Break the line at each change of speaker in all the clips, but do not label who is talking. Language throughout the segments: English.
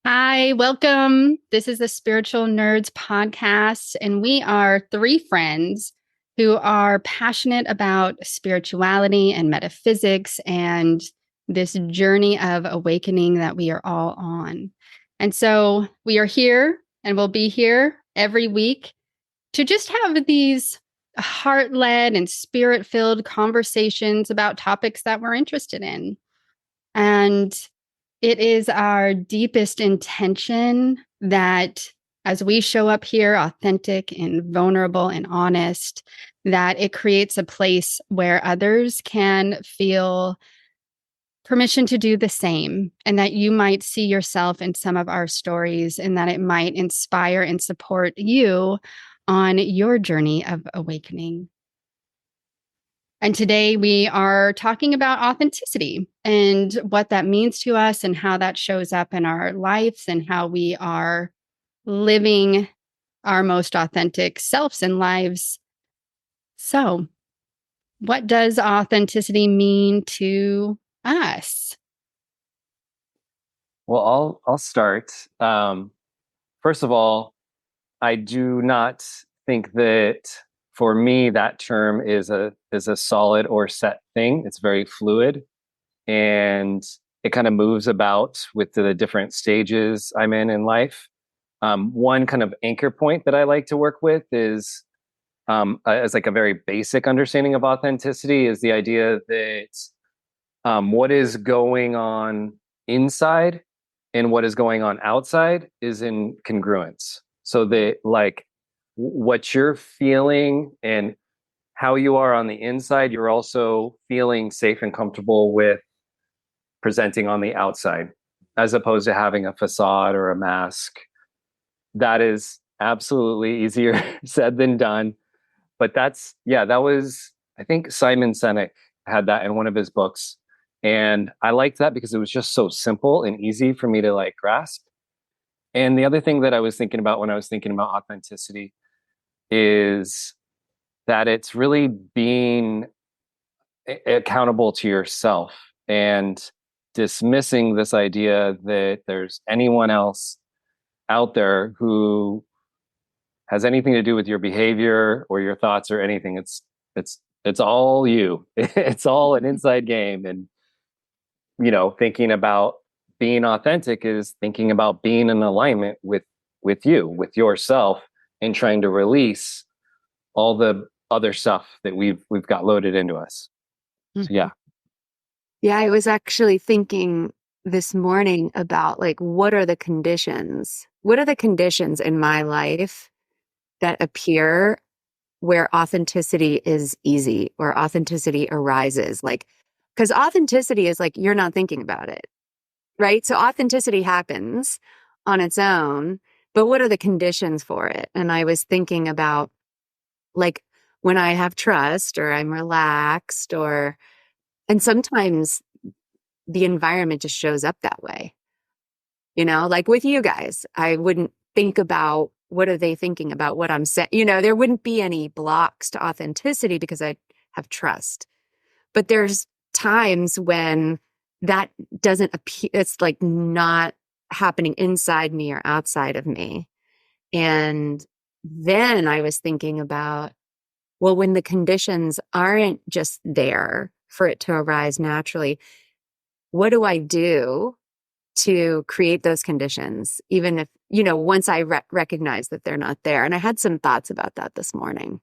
Hi, welcome. This is the Spiritual Nerds podcast, and we are three friends who are passionate about spirituality and metaphysics and this journey of awakening that we are all on. And so we are here and we'll be here every week to just have these heart led and spirit filled conversations about topics that we're interested in. And it is our deepest intention that as we show up here authentic and vulnerable and honest, that it creates a place where others can feel permission to do the same, and that you might see yourself in some of our stories, and that it might inspire and support you on your journey of awakening. And today we are talking about authenticity and what that means to us and how that shows up in our lives and how we are living our most authentic selves and lives. So, what does authenticity mean to us?
Well, I'll start. First of all, I do not think that for me that term is a solid or set thing. It's very fluid, and it kind of moves about with the different stages I'm in life. One kind of anchor point that I like to work with is as like a very basic understanding of authenticity is the idea that what is going on inside and what is going on outside is in congruence. So that like what you're feeling and how you are on the inside, you're also feeling safe and comfortable with presenting on the outside, as opposed to having a facade or a mask. That is absolutely easier said than done. But that was, I think Simon Sinek had that in one of his books. And I liked that because it was just so simple and easy for me to like grasp. And the other thing that I was thinking about when I was thinking about authenticity is that it's really being accountable to yourself and dismissing this idea that there's anyone else out there who has anything to do with your behavior or your thoughts or anything. It's all you. It's all an inside game. And thinking about being authentic is thinking about being in alignment with you, with yourself, and trying to release all the other stuff that we've got loaded into us. So yeah.
Yeah, I was actually thinking this morning about like what are the conditions? What are the conditions in my life that appear where authenticity is easy or authenticity arises? Like, because authenticity is like you're not thinking about it, right? So authenticity happens on its own, but what are the conditions for it? And I was thinking about like when I have trust or I'm relaxed and sometimes the environment just shows up that way. Like with you guys, I wouldn't think about what are they thinking about what I'm saying. There wouldn't be any blocks to authenticity because I have trust. But there's times when that doesn't appear, it's like not happening inside me or outside of me. And then I was thinking about, well, when the conditions aren't just there for it to arise naturally, what do I do to create those conditions, even if, once I recognize that they're not there? And I had some thoughts about that this morning.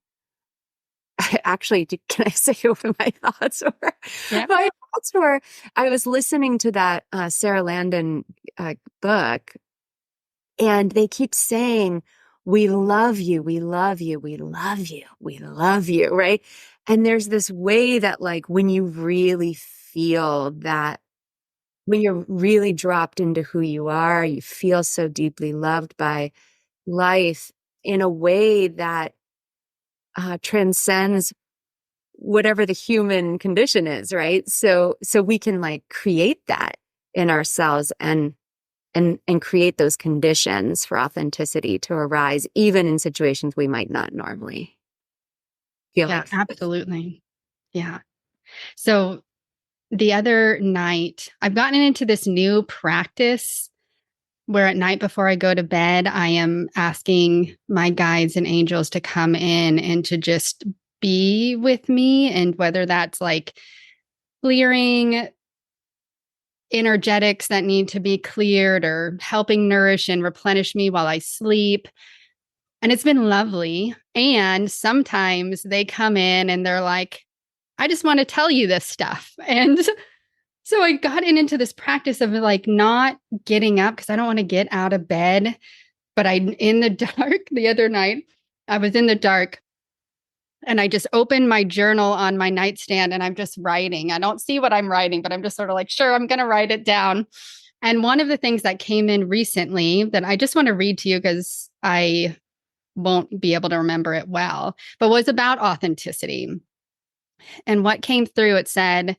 Actually, can I say what my thoughts were?
Yeah.
My thoughts were, I was listening to that Sarah Landon book, and they keep saying, we love you, we love you, we love you, we love you, right? And there's this way that like when you really feel that, when you're really dropped into who you are, you feel so deeply loved by life in a way that transcends whatever the human condition is, right? So we can like create that in ourselves and create those conditions for authenticity to arise, even in situations we might not normally feel
Yeah,
like.
absolutely. Yeah. So the other night, I've gotten into this new practice where at night before I go to bed, I am asking my guides and angels to come in and to just be with me. And whether that's like clearing energetics that need to be cleared or helping nourish and replenish me while I sleep. And it's been lovely. And sometimes they come in and they're like, I just want to tell you this stuff. And so I got into this practice of like not getting up because I don't want to get out of bed. But in the dark the other night, I was in the dark and I just opened my journal on my nightstand and I'm just writing. I don't see what I'm writing, but I'm just sort of like, sure, I'm going to write it down. And one of the things that came in recently that I just want to read to you because I won't be able to remember it well, but was about authenticity. And what came through, it said,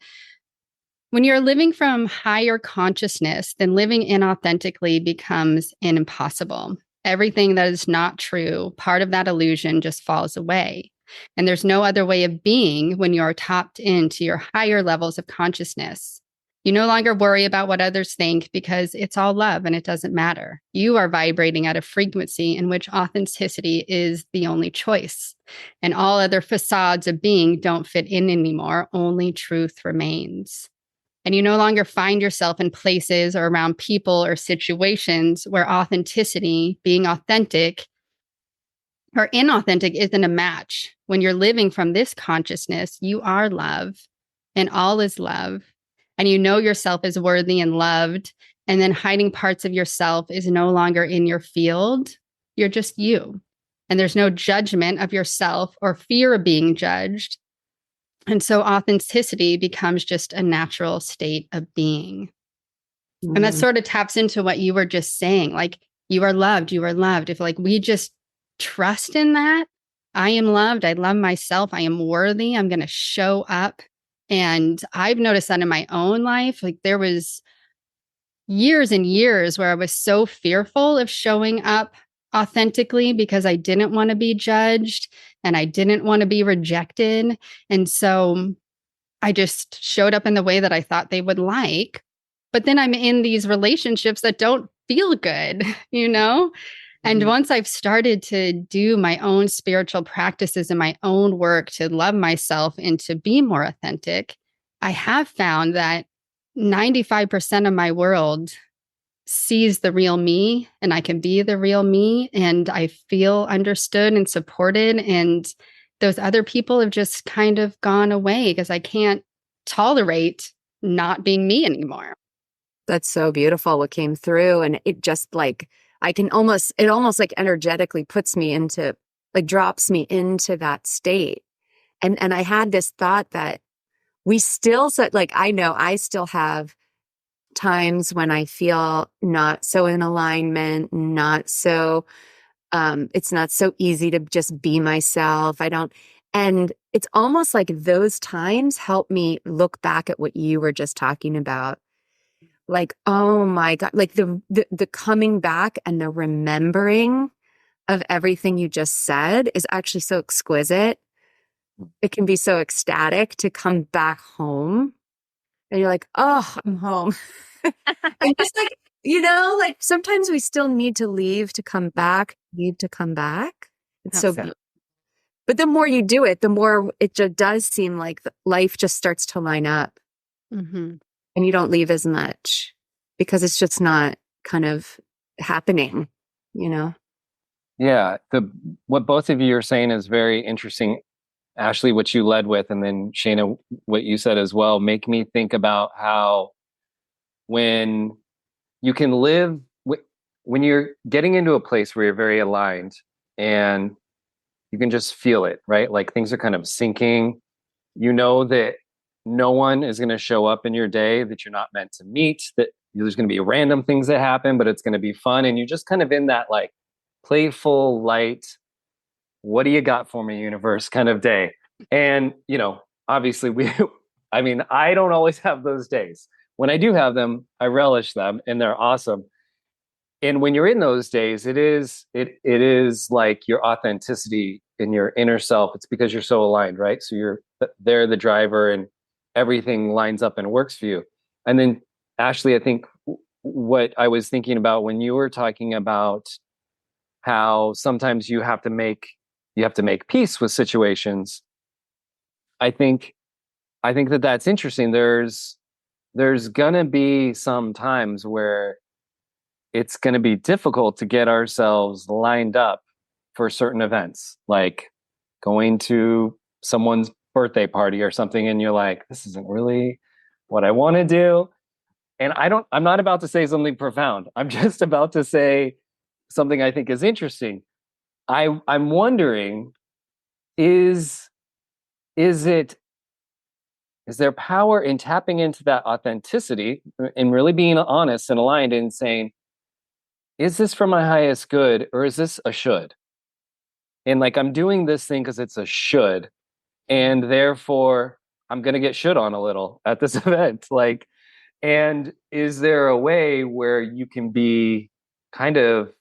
when you're living from higher consciousness, then living inauthentically becomes impossible. Everything that is not true, part of that illusion just falls away. And there's no other way of being when you're tapped into your higher levels of consciousness. You no longer worry about what others think because it's all love and it doesn't matter. You are vibrating at a frequency in which authenticity is the only choice. And all other facades of being don't fit in anymore. Only truth remains. And you no longer find yourself in places or around people or situations where authenticity, being authentic or inauthentic, isn't a match. When you're living from this consciousness, you are love and all is love. And you know yourself is worthy and loved. And then hiding parts of yourself is no longer in your field. You're just you. And there's no judgment of yourself or fear of being judged. And so authenticity becomes just a natural state of being. And that sort of taps into what you were just saying. Like, you are loved, you are loved. If like we just trust in that, I am loved, I love myself, I am worthy, I'm going to show up. And I've noticed that in my own life. Like there was years and years where I was so fearful of showing up authentically because I didn't want to be judged and I didn't want to be rejected. And so I just showed up in the way that I thought they would like. But then I'm in these relationships that don't feel good, you know? And once I've started to do my own spiritual practices and my own work to love myself and to be more authentic, I have found that 95% of my world sees the real me and I can be the real me and I feel understood and supported. And those other people have just kind of gone away because I can't tolerate not being me anymore.
That's so beautiful what came through. And it just like, it almost like energetically puts me into, like drops me into that state. And I had this thought that we still, so like, I know I still have times when I feel not so in alignment, not so, it's not so easy to just be myself. And it's almost like those times help me look back at what you were just talking about. Like, oh my God, like the coming back and the remembering of everything you just said is actually so exquisite. It can be so ecstatic to come back home and you're like, oh, I'm home. And just like, like sometimes we still need to leave to come back, It's so beautiful. But the more you do it, the more it just does seem like life just starts to line up.
Mm-hmm.
And you don't leave as much because it's just not kind of happening,
Yeah. What both of you are saying is very interesting. Ashley, what you led with, and then Shana, what you said as well, make me think about how when you can live, when you're getting into a place where you're very aligned and you can just feel it, right? Like things are kind of sinking. You know that no one is going to show up in your day that you're not meant to meet, that there's going to be random things that happen, but it's going to be fun. And you're just kind of in that like playful, light, what do you got for me, universe kind of day. And, obviously I don't always have those days. When I do have them, I relish them and they're awesome. And when you're in those days, it is like your authenticity in your inner self. It's because you're so aligned, right? So they're the driver and everything lines up and works for you. And then Ashley, I think what I was thinking about when you were talking about how sometimes you have to make peace with situations. I think that that's interesting. There's gonna be some times where it's gonna be difficult to get ourselves lined up for certain events, like going to someone's birthday party or something, and you're like, this isn't really what I want to do. And I'm not about to say something profound. I'm just about to say something I think is interesting. I'm wondering, is it is there power in tapping into that authenticity and really being honest and aligned and saying, is this for my highest good or is this a should? And like, I'm doing this thing because it's a should, and therefore I'm going to get should on a little at this event. Like, and is there a way where you can be kind of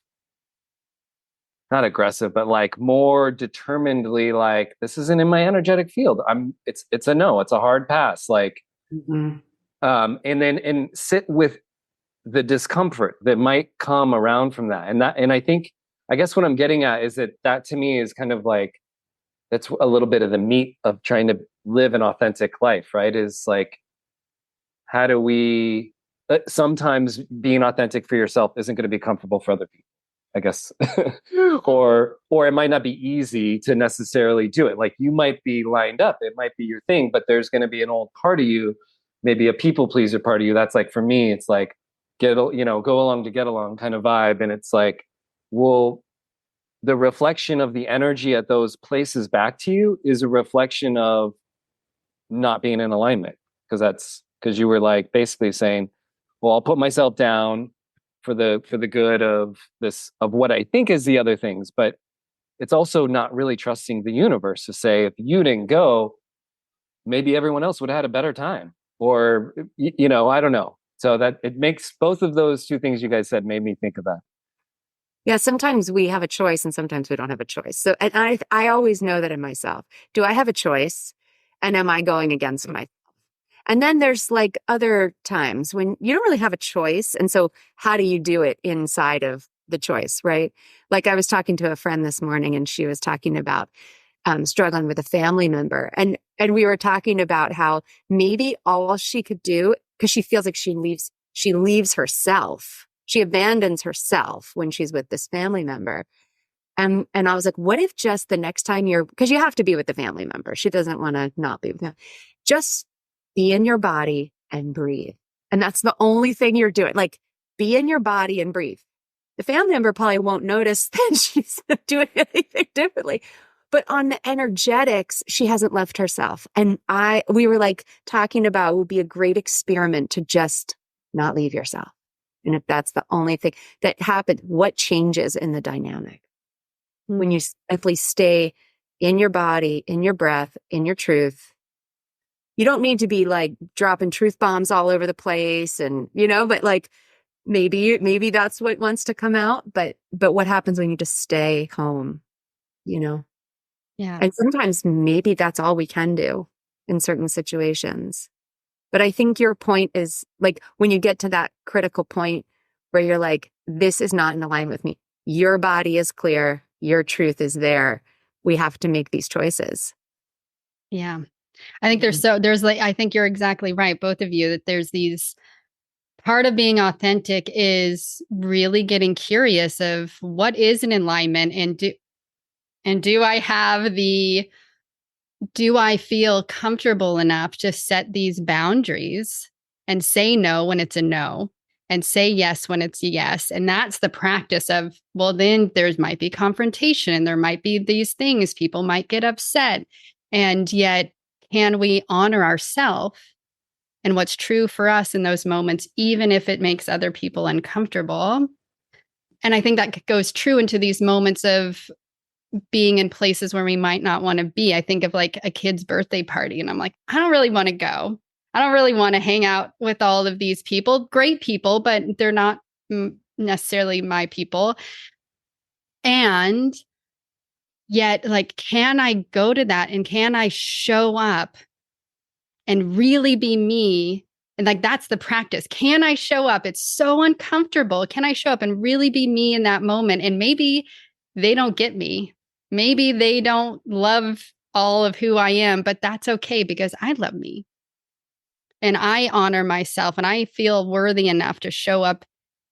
not aggressive, but like more determinedly, like, this isn't in my energetic field. It's a no, it's a hard pass. Like, and sit with the discomfort that might come around from that. And I think, I guess what I'm getting at is that to me is kind of like, that's a little bit of the meat of trying to live an authentic life, right? Is like, how do we, sometimes being authentic for yourself isn't going to be comfortable for other people, I guess. or it might not be easy to necessarily do it. Like, you might be lined up, it might be your thing, but there's going to be an old part of you, maybe a people pleaser part of you. That's like, for me, it's like, go along to get along kind of vibe. And it's like, well, the reflection of the energy at those places back to you is a reflection of not being in alignment. Because you were like basically saying, well, I'll put myself down for the good of this, of what I think is the other things. But it's also not really trusting the universe to say, if you didn't go, maybe everyone else would have had a better time. Or, I don't know. So that it makes both of those two things you guys said made me think of that.
Yeah, sometimes we have a choice and sometimes we don't have a choice. So, and I always know that in myself. Do I have a choice? And am I going against myself? And then there's like other times when you don't really have a choice. And so how do you do it inside of the choice, right? Like, I was talking to a friend this morning and she was talking about struggling with a family member. And we were talking about how maybe all she could do, because she feels like she leaves herself. She abandons herself when she's with this family member. And I was like, what if just the next time because you have to be with the family member. She doesn't want to not be with them. Just be in your body and breathe. And that's the only thing you're doing. Like, be in your body and breathe. The family member probably won't notice that she's doing anything differently. But on the energetics, she hasn't left herself. And we were like talking about, it would be a great experiment to just not leave yourself. And if that's the only thing that happened, what changes in the dynamic? When you simply stay in your body, in your breath, in your truth. You don't need to be like dropping truth bombs all over the place and, but like, maybe that's what wants to come out. But what happens when you just stay home,
Yeah.
And sometimes maybe that's all we can do in certain situations. But I think your point is like, when you get to that critical point where you're like, this is not in alignment with me. Your body is clear. Your truth is there. We have to make these choices.
Yeah. I think I think you're exactly right, both of you, that there's these, part of being authentic is really getting curious of what is an alignment, and do I feel comfortable enough to set these boundaries and say no when it's a no and say yes when it's a yes. And that's the practice of, well, then might be confrontation and there might be these things, people might get upset. And yet, can we honor ourselves and what's true for us in those moments, even if it makes other people uncomfortable? And I think that goes true into these moments of being in places where we might not want to be. I think of like a kid's birthday party and I'm like, I don't really want to go. I don't really want to hang out with all of these people, great people, but they're not necessarily my people. And yet, like, can I go to that and can I show up and really be me And like, that's the practice. Can I show up? It's so uncomfortable. Can I show up and really be me in that moment? And maybe they don't get me. Maybe they don't love all of who I am, but that's okay because I love me. And I honor myself and I feel worthy enough to show up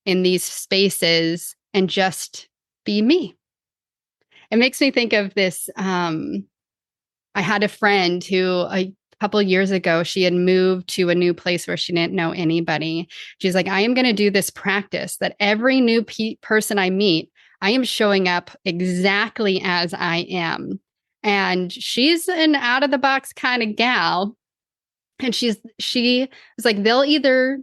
in these spaces and just be me. It makes me think of this. I had a friend who a couple years ago, she had moved to a new place where she didn't know anybody. She's like, I am going to do this practice that every new person I meet, I am showing up exactly as I am. And she's an out of the box kind of gal. And she was like, they'll either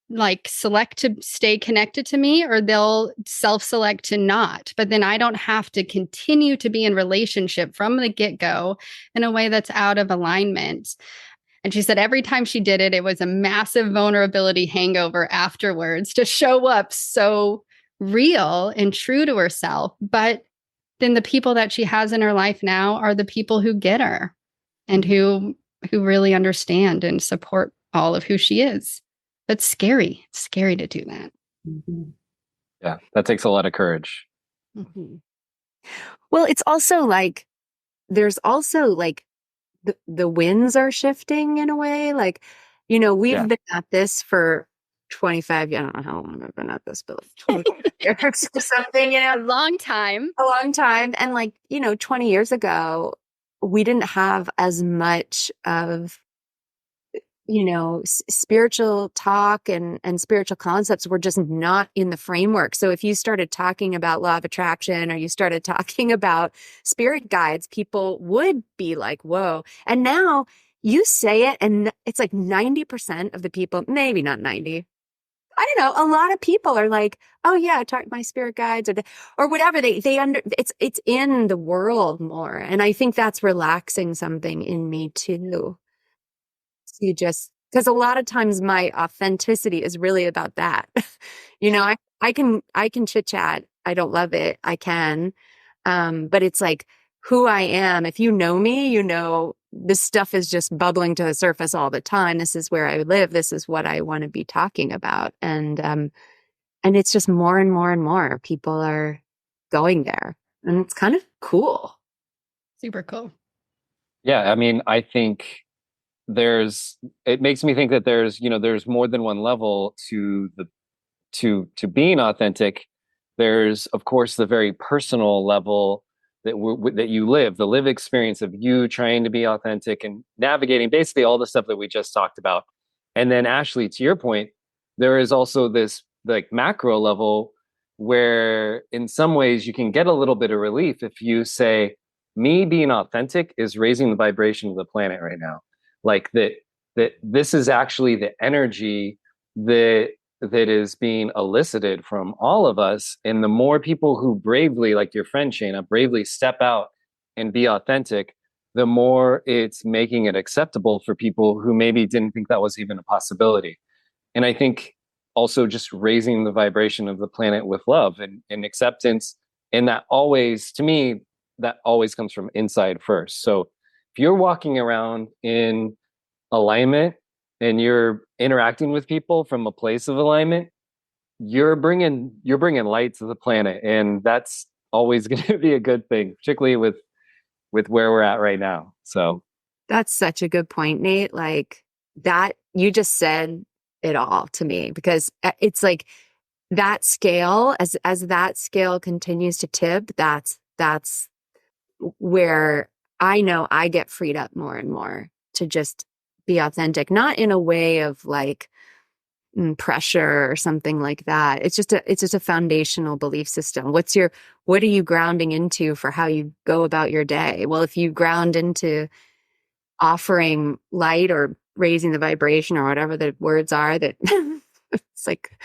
like select to stay connected to me or they'll self-select to not. But then I don't have to continue to be in relationship from the get-go in a way that's out of alignment. And she said every time she did it, it was a massive vulnerability hangover afterwards to show up so real and true to herself. But then the people that she has in her life now are the people who get her and who really understand and support all of who she is. But scary. It's scary to do that.
Mm-hmm.
Yeah, that takes a lot of courage.
Mm-hmm. Well, it's also like, there's also like the winds are shifting in a way. Like, you know, we've been at this for 25, I don't know how long I've been at this, but like 20 years or something, you know.
A long time.
A long time. And like, you know, 20 years ago, we didn't have as much of, you know, spiritual talk and spiritual concepts were just not in the framework. So if you started talking about law of attraction or you started talking about spirit guides, people would be like, whoa. And now you say it and it's like 90% of the people, maybe not 90. I don't know. A lot of people are like, oh yeah, I talk to my spirit guides or whatever. It's in the world more. And I think that's relaxing something in me too. You just, because a lot of times my authenticity is really about that. You know, I can chit chat. I don't love it. I can. But it's like who I am. If you know me, you know, this stuff is just bubbling to the surface all the time. This is where I live. This is what I want to be talking about. And it's just more and more and more people are going there. And it's kind of cool.
Super cool.
Yeah. I mean, I think it makes me think that there's more than one level to being authentic. There's, of course, the very personal level that you live, the lived experience of you trying to be authentic and navigating basically all the stuff that we just talked about. And then Ashley, to your point, there is also this like macro level where in some ways you can get a little bit of relief if you say, me being authentic is raising the vibration of the planet right now. Like that this is actually the energy that is being elicited from all of us. And the more people who bravely, like your friend Shayna, bravely step out and be authentic, the more it's making it acceptable for people who maybe didn't think that was even a possibility. And I think also just raising the vibration of the planet with love and acceptance. And that always, to me, that always comes from inside first. So if you're walking around in alignment and you're interacting with people from a place of alignment, you're bringing light to the planet, and that's always going to be a good thing, particularly with where we're at right now. So
that's such a good point, Nate. Like that, you just said it all to me, because it's like that scale, as that scale continues to tip, that's where I know I get freed up more and more to just be authentic, not in a way of like pressure or something like that. It's just a foundational belief system. What are you grounding into for how you go about your day? Well, if you ground into offering light or raising the vibration or whatever the words are, that it's like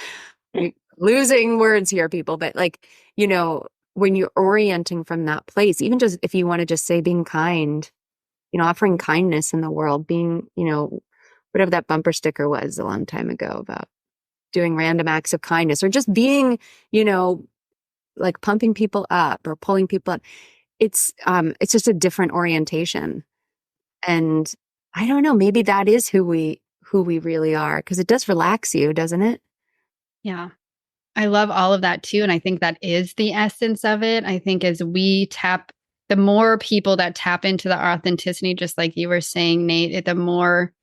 losing words here, people, but like, you know, when you're orienting from that place, even just if you want to just say being kind, you know, offering kindness in the world, being, you know, whatever that bumper sticker was a long time ago about doing random acts of kindness or just being, you know, like pumping people up or pulling people up. It's just a different orientation. And I don't know, maybe that is who who we really are, because it does relax you, doesn't it?
Yeah. I love all of that too. And I think that is the essence of it. I think as we tap, the more people that tap into the authenticity, just like you were saying, Nate, the more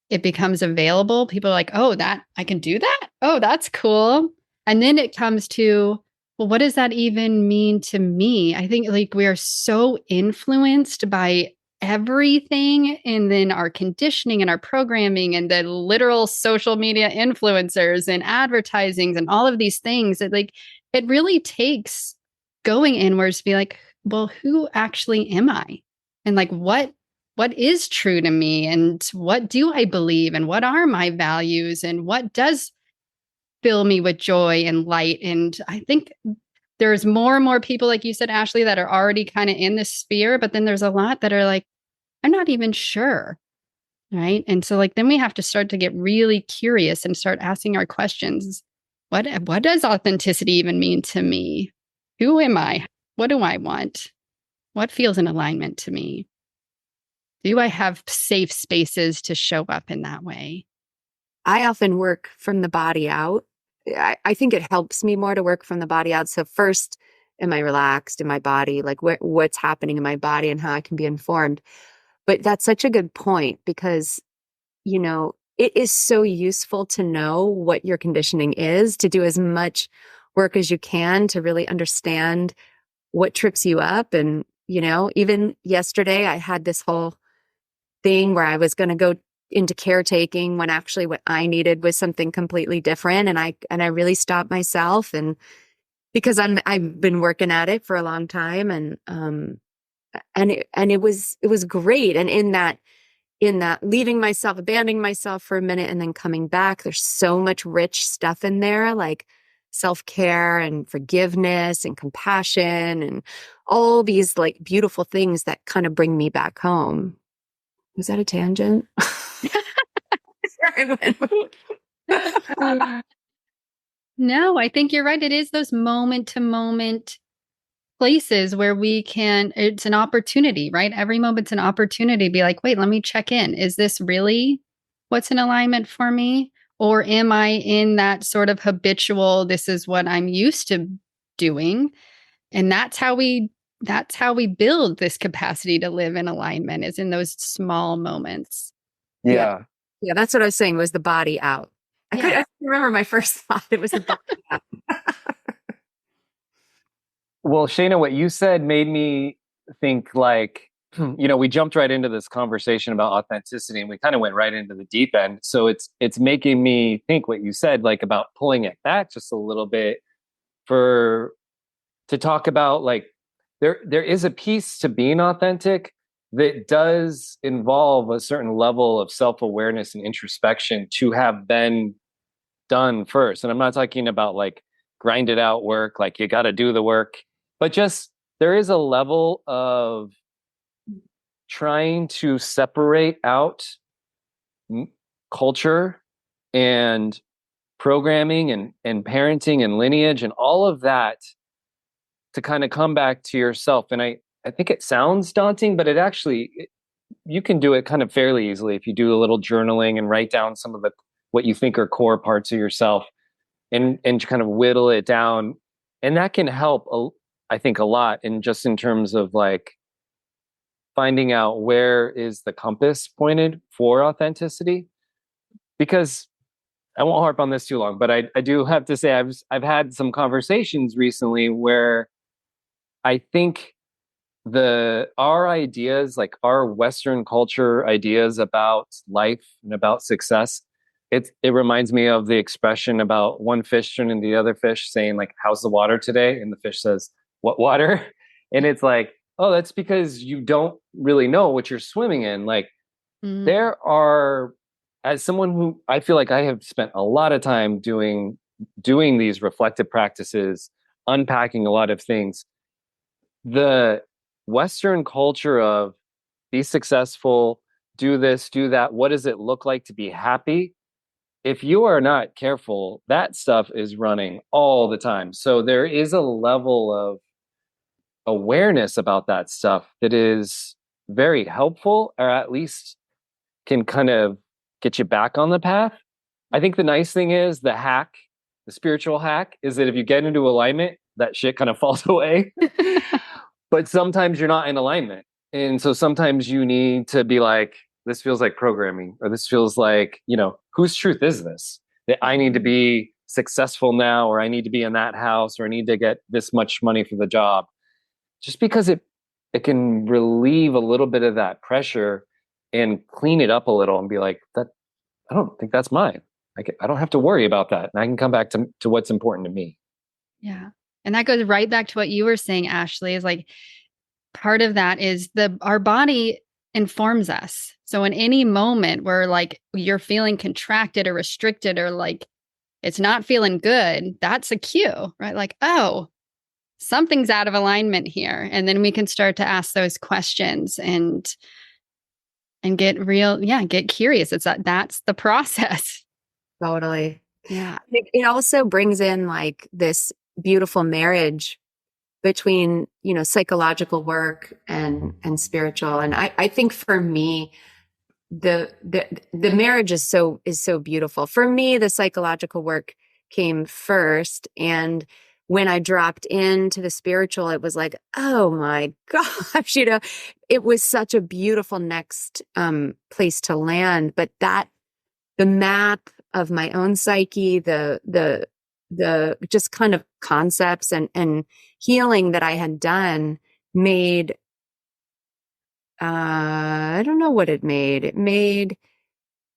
it becomes available. People are like, oh, that I can do that. Oh, that's cool. And then it comes to, well, what does that even mean to me? I think like we are so influenced by everything, and then our conditioning and our programming and the literal social media influencers and advertisings and all of these things that like it really takes going inwards to be like, well, who actually am I? And like what is true to me, and what do I believe, and what are my values, and what does fill me with joy and light. And I think there's more and more people, like you said, Ashley, that are already kind of in this sphere, but then there's a lot that are like, I'm not even sure. Right. And so like then we have to start to get really curious and start asking our questions. What does authenticity even mean to me? Who am I? What do I want? What feels in alignment to me? Do I have safe spaces to show up in that way?
I often work from the body out. I think it helps me more to work from the body out. So first, am I relaxed in my body? Like what's happening in my body and how I can be informed. But that's such a good point because, it is so useful to know what your conditioning is, to do as much work as you can to really understand what trips you up. And, even yesterday, I had this whole thing where I was going to go into caretaking when actually what I needed was something completely different. And I really stopped myself, and because I've been working at it for a long time, and it was great. And in that leaving myself, abandoning myself for a minute and then coming back, there's so much rich stuff in there, like self-care and forgiveness and compassion and all these like beautiful things that kind of bring me back home. Was that a tangent?
No, I think you're right. It is those moment to moment places where it's an opportunity, right? Every moment's an opportunity to be like, wait, let me check in. Is this really what's in alignment for me? Or am I in that sort of habitual, this is what I'm used to doing? And that's how we build this capacity to live in alignment, is in those small moments.
Yeah.
Yeah, that's what I was saying, was the body out. I remember my first thought. It was the body out.
Well, Shayna, what you said made me think like, we jumped right into this conversation about authenticity and we kind of went right into the deep end. So it's making me think what you said, like about pulling it back just a little bit to talk about like there is a piece to being authentic that does involve a certain level of self-awareness and introspection to have been done first. And I'm not talking about like grind it out work, like you got to do the work, but just there is a level of trying to separate out culture and programming and parenting and lineage and all of that to kind of come back to yourself. And I think it sounds daunting, but you can do it kind of fairly easily if you do a little journaling and write down some of what you think are core parts of yourself and kind of whittle it down. And that can help, I think, a lot in terms of like finding out where is the compass pointed for authenticity. Because I won't harp on this too long, but I do have to say I've had some conversations recently where I think our ideas, like our Western culture ideas about life and about success, it reminds me of the expression about one fish turning to the other fish saying like, how's the water today? And the fish says, what water? And it's like, oh, that's because you don't really know what you're swimming in. Like there are, as someone who I feel like I have spent a lot of time doing these reflective practices, unpacking a lot of things, the Western culture of be successful, do this, do that. What does it look like to be happy? If you are not careful, that stuff is running all the time. So there is a level of awareness about that stuff that is very helpful, or at least can kind of get you back on the path. I think the nice thing is the spiritual hack is that if you get into alignment, that shit kind of falls away. But sometimes you're not in alignment. And so sometimes you need to be like, this feels like programming, or this feels like, whose truth is this? That I need to be successful now, or I need to be in that house, or I need to get this much money for the job. Just because it can relieve a little bit of that pressure and clean it up a little and be like, that I don't think that's mine. I don't have to worry about that. And I can come back to what's important to me.
Yeah. And that goes right back to what you were saying, Ashley, is like part of that is our body informs us. So in any moment where like you're feeling contracted or restricted or like it's not feeling good, that's a cue, right? Like, oh, something's out of alignment here. And then we can start to ask those questions and get curious. That's the process.
Totally. Yeah. It also brings in like this beautiful marriage between, psychological work and spiritual. And I think for me, the marriage is so beautiful. For me, the psychological work came first. And when I dropped into the spiritual, it was like, oh my gosh, it was such a beautiful next place to land. But the map of my own psyche, the just kind of concepts and healing that I had done made, I don't know what it made. It made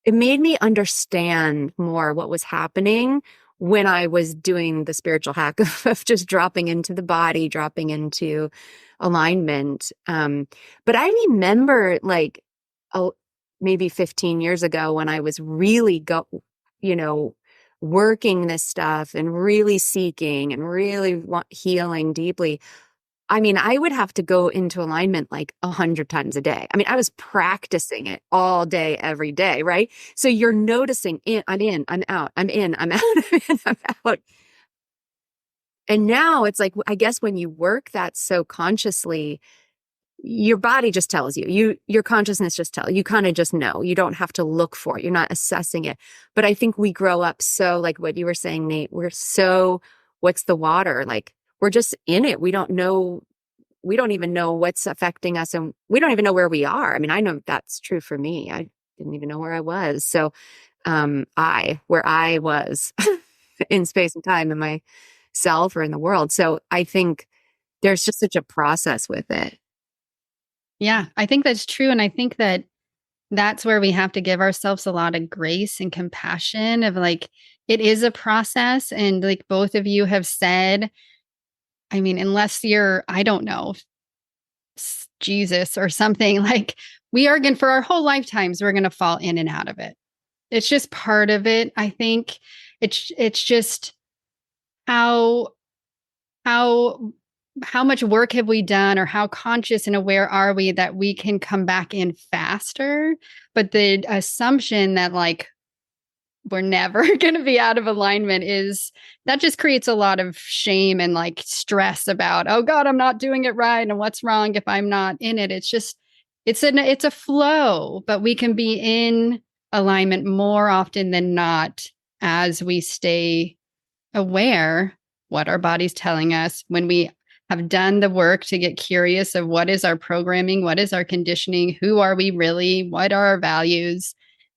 me understand more what was happening when I was doing the spiritual hack of just dropping into the body, dropping into alignment. But I remember like, maybe 15 years ago when I was really working this stuff and really seeking and really healing deeply. I mean, I would have to go into alignment like 100 times a day. I mean, I was practicing it all day, every day, right? So you're noticing I'm in, I'm out, I'm in, I'm out, I'm in, I'm out. And now it's like, I guess when you work that so consciously, your body just tells you, your consciousness just tells you, kind of just know. You don't have to look for it. You're not assessing it. But I think we grow up so, like what you were saying, Nate, what's the water? Like we're just in it. We don't even know what's affecting us, and we don't even know where we are. I mean, I know that's true for me. I didn't even know where I was. So where I was in space and time in myself or in the world. So I think there's just such a process with it.
Yeah, I think that's true. And I think that's where we have to give ourselves a lot of grace and compassion of like, it is a process. And like both of you have said, I mean, unless you're, I don't know, Jesus or something, like we are for our whole lifetimes, we're going to fall in and out of it. It's just part of it. I think it's just how much work have we done, or how conscious and aware are we that we can come back in faster? But the assumption that like we're never going to be out of alignment that just creates a lot of shame and like stress about, oh God, I'm not doing it right. And what's wrong if I'm not in it? It's just, it's a flow, but we can be in alignment more often than not as we stay aware what our body's telling us, when we have done the work to get curious of what is our programming, what is our conditioning, who are we really, what are our values,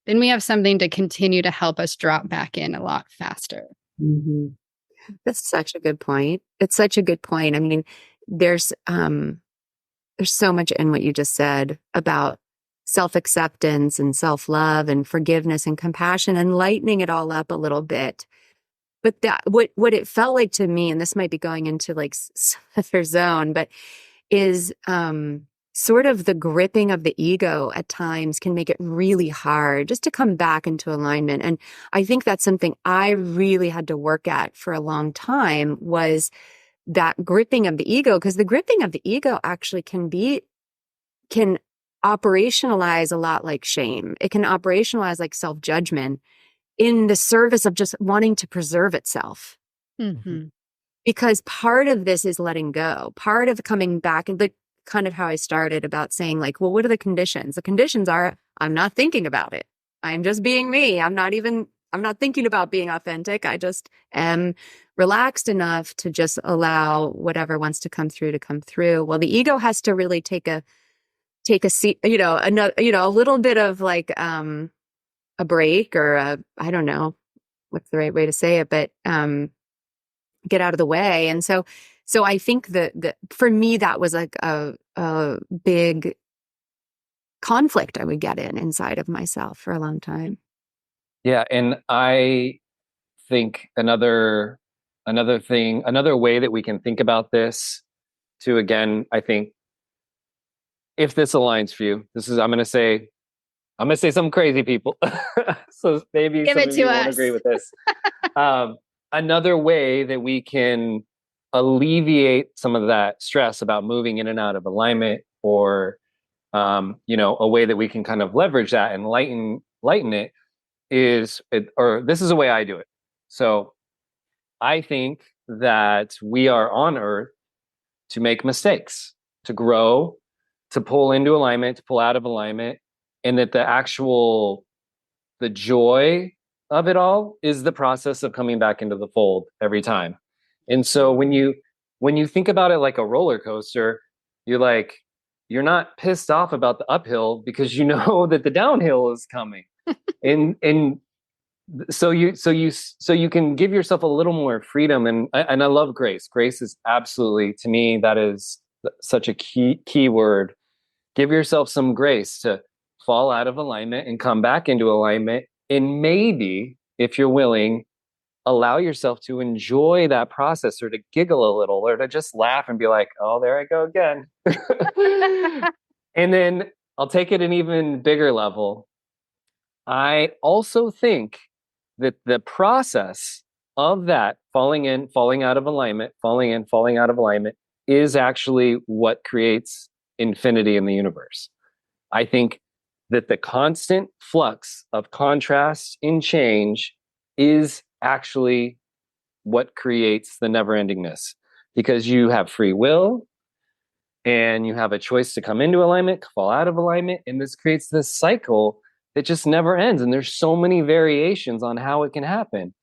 then we have something to continue to help us drop back in a lot faster.
Mm-hmm. That's such a good point. It's such a good point. I mean, there's so much in what you just said about self-acceptance and self-love and forgiveness and compassion, and lightening it all up a little bit. But that what it felt like to me, and this might be going into like another zone, but is sort of the gripping of the ego at times can make it really hard just to come back into alignment. And I think that's something I really had to work at for a long time, was that gripping of the ego, because the gripping of the ego actually can operationalize a lot like shame. It can operationalize like self-judgment in the service of just wanting to preserve itself.
Mm-hmm.
Because part of this is letting go. Part of coming back, and the kind of how I started about saying like, well, what are the conditions? The conditions are, I'm not thinking about it. I'm just being me. I'm not thinking about being authentic. I just am relaxed enough to just allow whatever wants to come through to come through. Well, the ego has to really take a seat, another, a little bit of like, a break or I don't know what's the right way to say it, but, get out of the way. And so I think that for me, that was like a big conflict I would get inside of myself for a long time.
Yeah. And I think another way that we can think about this to, again, I think if this aligns for you, I'm going to say some crazy, people. So maybe
Give
some
it
of
to
you
us.
won't agree with this. Another way that we can alleviate some of that stress about moving in and out of alignment, or a way that we can kind of leverage that and lighten it, or this is a way I do it. So I think that we are on earth to make mistakes, to grow, to pull into alignment, to pull out of alignment, and that the joy of it all is the process of coming back into the fold every time. And so when you think about it like a roller coaster, you're not pissed off about the uphill because you know that the downhill is coming. and so you can give yourself a little more freedom. And I love grace. Grace is absolutely, to me, that is such a key word. Give yourself some grace to fall out of alignment and come back into alignment. And maybe, if you're willing, allow yourself to enjoy that process, or to giggle a little, or to just laugh and be like, oh, there I go again. And then I'll take it an even bigger level. I also think that the process of that falling in, falling out of alignment, falling in, falling out of alignment is actually what creates infinity in the universe. I think that the constant flux of contrast and change is actually what creates the never-endingness, because you have free will and you have a choice to come into alignment, fall out of alignment, and this creates this cycle that just never ends. And there's so many variations on how it can happen.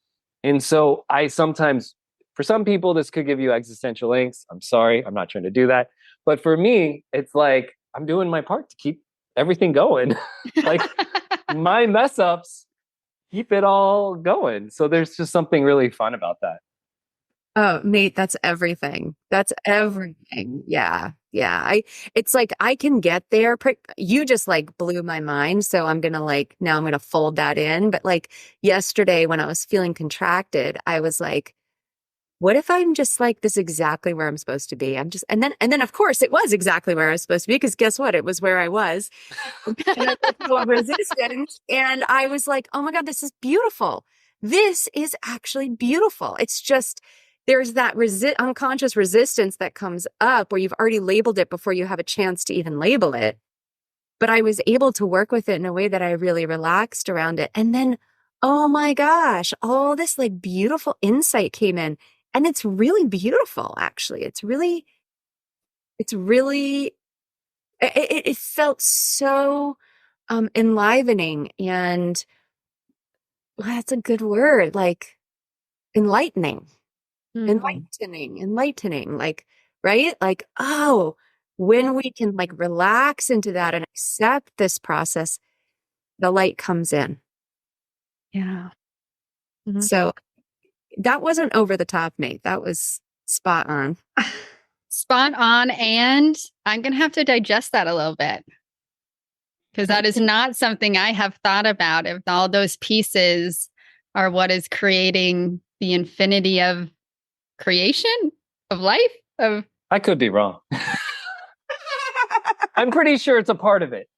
And so I sometimes, for some people, this could give you existential angst. I'm sorry, I'm not trying to do that. But for me, it's like, I'm doing my part to keep everything going. Like, my mess ups keep it all going. So there's just something really fun about that.
Oh, Nate, that's everything. That's everything. Yeah. Yeah. It's like I can get there. You just like blew my mind. So I'm going to now I'm going to fold that in. But like yesterday when I was feeling contracted, I was like, what if I'm just like this exactly where I'm supposed to be? And then of course it was exactly where I was supposed to be, because guess what? It was where I was. And I was resistant. And I was like, oh my God, this is beautiful. This is actually beautiful. It's just, there's that unconscious resistance that comes up where you've already labeled it before you have a chance to even label it. But I was able to work with it in a way that I really relaxed around it. And then, oh my gosh, all this like beautiful insight came in. And it's really beautiful, actually. It felt so enlivening, and well, that's a good word, like enlightening. Enlightening, like, right? Like, oh, when we can like relax into that and accept this process, the light comes in.
Yeah.
Mm-hmm. So that wasn't over the top, Nate. That was spot on.
Spot on. And I'm going to have to digest that a little bit, because that is not something I have thought about. If all those pieces are what is creating the infinity of creation, of life,
I could be wrong. I'm pretty sure it's a part of it.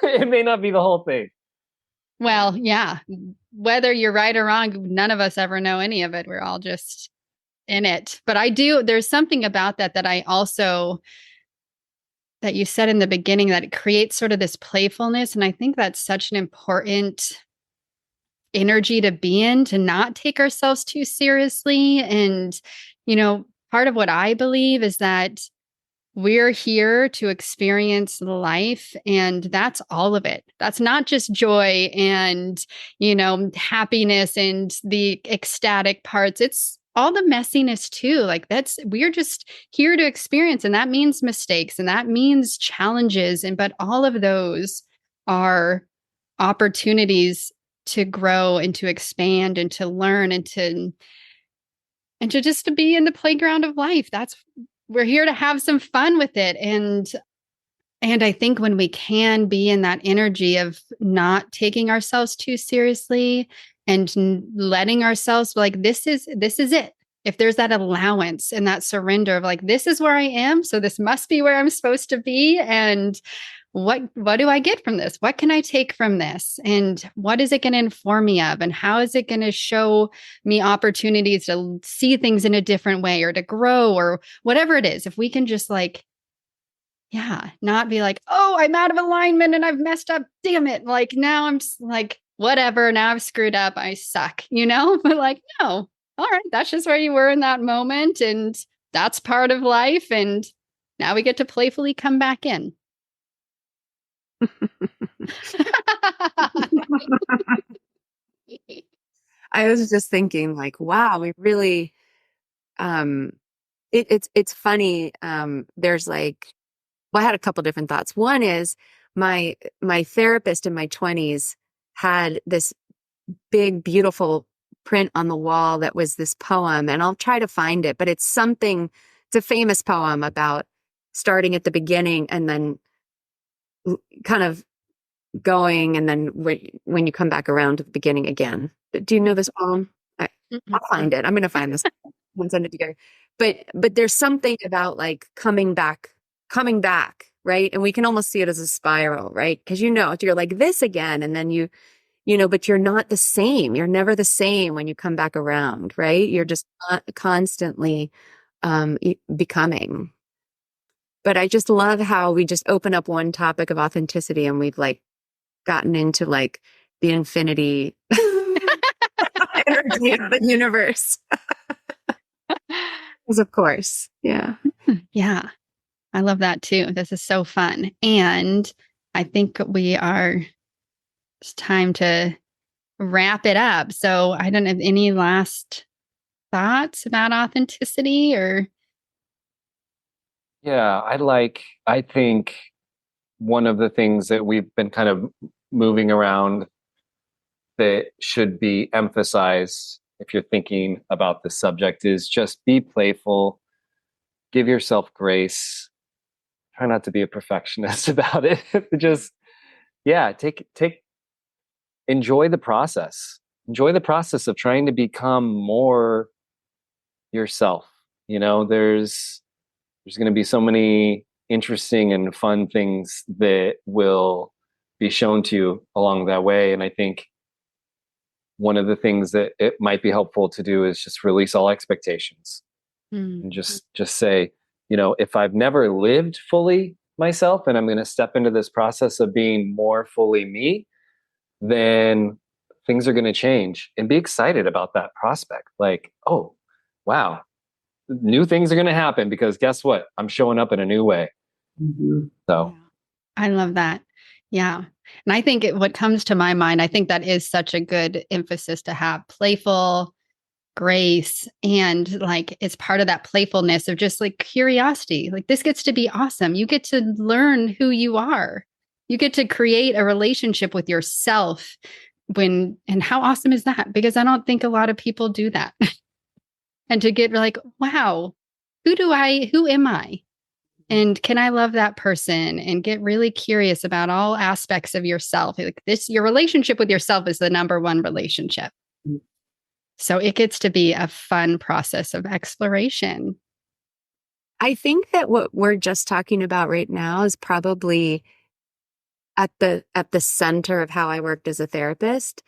It may not be the whole thing.
Well, yeah. Whether you're right or wrong, none of us ever know any of it. We're all just in it. But there's something about that I also, that you said in the beginning, that it creates sort of this playfulness. And I think that's such an important energy to be in, to not take ourselves too seriously. And, part of what I believe is that we're here to experience life, and that's all of it. That's not just joy and, happiness and the ecstatic parts. It's all the messiness too. Like we're just here to experience, and that means mistakes and that means challenges. But all of those are opportunities to grow and to expand and to learn and to just to be in the playground of life. We're here to have some fun with it. And I think when we can be in that energy of not taking ourselves too seriously and letting ourselves like, this is it. If there's that allowance and that surrender of like, this is where I am, so this must be where I'm supposed to be. And what do I get from this? What can I take from this? And what is it going to inform me of? And how is it going to show me opportunities to see things in a different way or to grow or whatever it is? If we can just like, not be like, oh, I'm out of alignment and I've messed up. Damn it. Like now I'm like, whatever. Now I've screwed up. I suck, but like, no, all right. That's just where you were in that moment. And that's part of life. And now we get to playfully come back in.
I was just thinking like, wow, we really, it's funny. There's like, well, I had a couple different thoughts. One is my therapist in my 20s had this big, beautiful print on the wall that was this poem, and I'll try to find it, but it's a famous poem about starting at the beginning and then kind of going, and then when you come back around to the beginning again. Do you know this poem? I'll find it. I'm going to find this and send it together. But there's something about like coming back, right? And we can almost see it as a spiral, right? Because you're like this again, and then but you're not the same. You're never the same when you come back around, right? You're just constantly becoming. But I just love how we just open up one topic of authenticity and we've like gotten into like the infinity energy of the universe. Because of course. Yeah.
Yeah. I love that too. This is so fun. And I think it's time to wrap it up. So I don't have any last thoughts about authenticity or.
Yeah, I think one of the things that we've been kind of moving around that should be emphasized if you're thinking about the subject is just be playful, give yourself grace, try not to be a perfectionist about it. Just, enjoy the process. Enjoy the process of trying to become more yourself. There's going to be so many interesting and fun things that will be shown to you along that way. And I think one of the things that it might be helpful to do is just release all expectations and just say, if I've never lived fully myself and I'm going to step into this process of being more fully me, then things are going to change, and be excited about that prospect. Like, oh, wow, new things are going to happen because guess what? I'm showing up in a new way.
Mm-hmm.
So
I love that. Yeah. And I think what comes to my mind, I think that is such a good emphasis to have: playful, grace, and like it's part of that playfulness of just like curiosity. Like this gets to be awesome. You get to learn who you are. You get to create a relationship with yourself and how awesome is that? Because I don't think a lot of people do that. And to get like, wow, who am I? And can I love that person? And get really curious about all aspects of yourself. Like your relationship with yourself is the number one relationship. So it gets to be a fun process of exploration.
I think that what we're just talking about right now is probably at the center of how I worked as a therapist.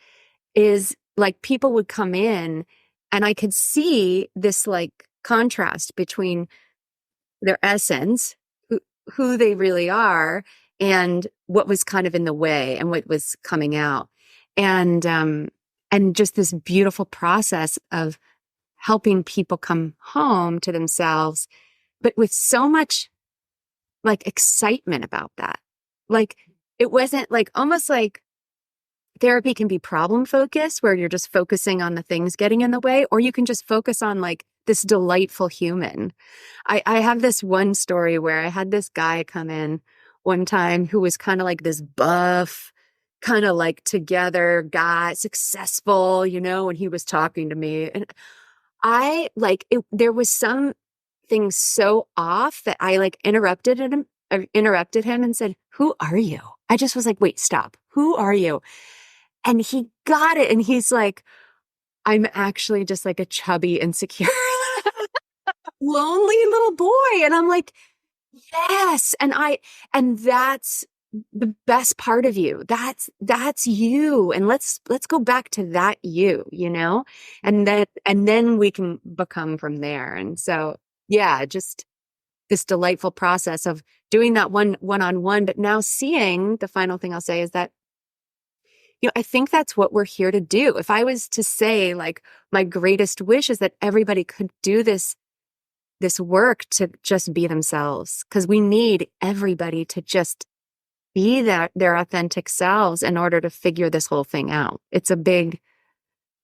Is like people would come in and I could see this like contrast between their essence, who they really are, and what was kind of in the way and what was coming out. And just this beautiful process of helping people come home to themselves, but with so much like excitement about that. Like it wasn't like almost like therapy can be problem focused where you're just focusing on the things getting in the way, or you can just focus on like this delightful human. I have this one story where I had this guy come in one time who was kind of like this buff, kind of like together guy, successful, you know, and he was talking to me. And I like it, there was something so off that I like interrupted him and said, "Who are you?" I just was like, "Wait, stop. Who are you?" And he got it. And he's like, "I'm actually just like a chubby, insecure, lonely little boy." And I'm like, yes. And that's the best part of you. That's you. And let's go back to that you know, and then we can become from there. And so, yeah, just this delightful process of doing that one-on-one, but now seeing the final thing I'll say is that, you know, I think that's what we're here to do. If I was to say like my greatest wish is that everybody could do this work to just be themselves, because we need everybody to just be their authentic selves in order to figure this whole thing out. It's a big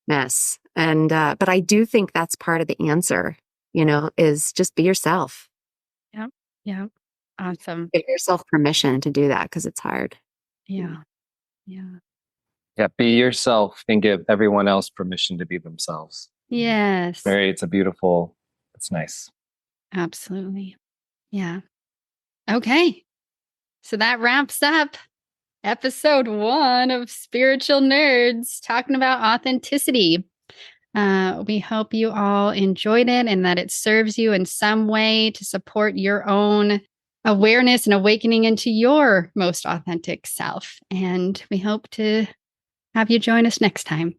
mess. And but I do think that's part of the answer, you know, is just be yourself.
Yeah. Yeah. Awesome.
Give yourself permission to do that because it's hard.
Yeah. Yeah.
Yeah, be yourself and give everyone else permission to be themselves.
Yes.
It's nice.
Absolutely. Yeah. Okay. So that wraps up episode 1 of Spiritual Nerds, talking about authenticity. We hope you all enjoyed it and that it serves you in some way to support your own awareness and awakening into your most authentic self. And we hope to have you join us next time.